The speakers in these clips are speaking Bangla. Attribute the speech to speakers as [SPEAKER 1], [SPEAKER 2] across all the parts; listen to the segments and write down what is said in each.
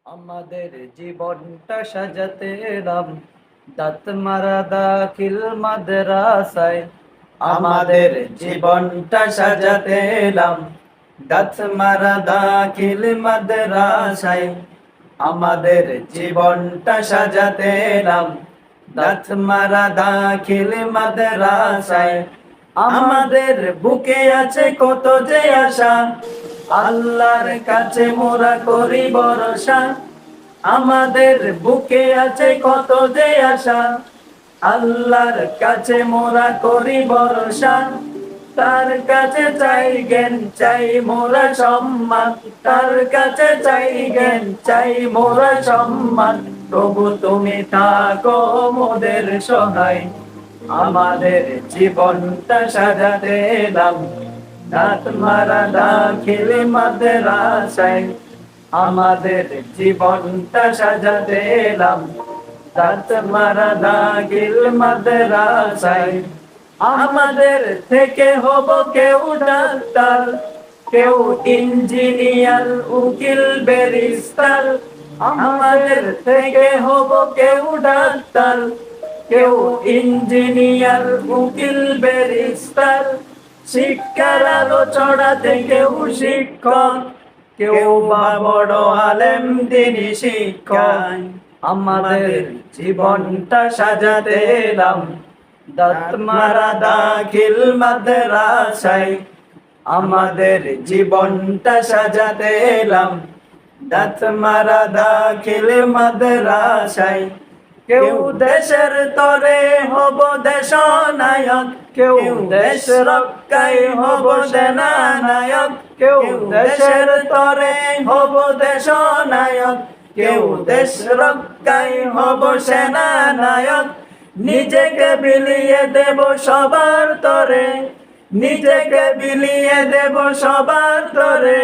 [SPEAKER 1] আমাদের জীবনটা সাজাতে এলাম দাঁত মারা দাখিল মাদ্রাসায়। আমাদের জীবনটা সাজাতে এলাম দাঁত মারা দাখিল মাদ্রাসায়। আমাদের জীবনটা সাজাতে এলাম দাঁত মারা দাখিল মাদ্রাসায়। আমাদের বুকে আছে কত যে আশা, আল্লাহর কাছে মোরা করি ভরসা। আমাদের বুকে আছে কত যে আশা, আল্লাহর কাছে মোরা করি ভরসা। তার কাছে চাই জ্ঞান, চাই মোরা সম্মান, তার কাছে চাই জ্ঞান, চাই মোরা সম্মান। প্রভু তুমি থাকো মোদের সহায়। আমাদের জীবনটা সাজাতে এলাম দাঁত মারা দাখিল মাদ্রাসায়। আমাদের জীবনটা সাজাতে এলাম দাঁত মারা দাখিল মাদ্রাসায়। আমাদের থেকে হব কেউ ডাক্তার, কেউ ইঞ্জিনিয়ার, উকিল, ব্যারিস্টার। আমাদের থেকে হব কেউ ডাক্তার, কেউ ইঞ্জিনিয়ার, উকিল, ব্যারিস্টার। শিক্ষার আলো ছড়াতে কেউ শিক্ষক, কেউ বা বড় আলেম দিনী শিক্ষক। আমাদের জীবনটা সাজাতে এলাম দাঁত মারা দাখিল মাদ্রাসায়। আমাদের জীবনটা সাজাতে এলাম দাঁত মারা দাখিল মাদ্রাসায়। কেউ দেশের তরে হব দেশ নায়ক, কেউ দেশ রক্ষায় হব সেনা নায়ক। কেউ দেশের তরে হব দেশ নায়ক, কেউ দেশ রক্ষায় হব সেনা নায়ক। নিজেকে বিলিয়ে দেব সবার তরে, নিজেকে বিলিয়ে দেব সবার তরে।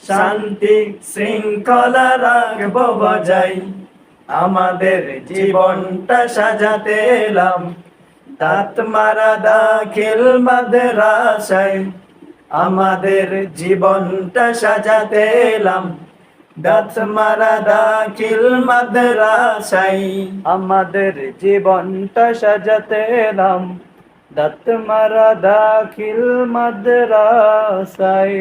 [SPEAKER 1] শান্তি শৃঙ্খলা রাখবো বজায়। আমাদের জীবনটা সাজাতে এলাম দাঁত মারা দাখিল মাদ্রাসায়। আমাদের জীবনটা সাজাতে এলাম দাঁত মারা দাখিল মাদ্রাসায়। আমাদের জীবনটা সাজাতে এলাম দাঁত মারা দাখিল মাদ্রাসায়।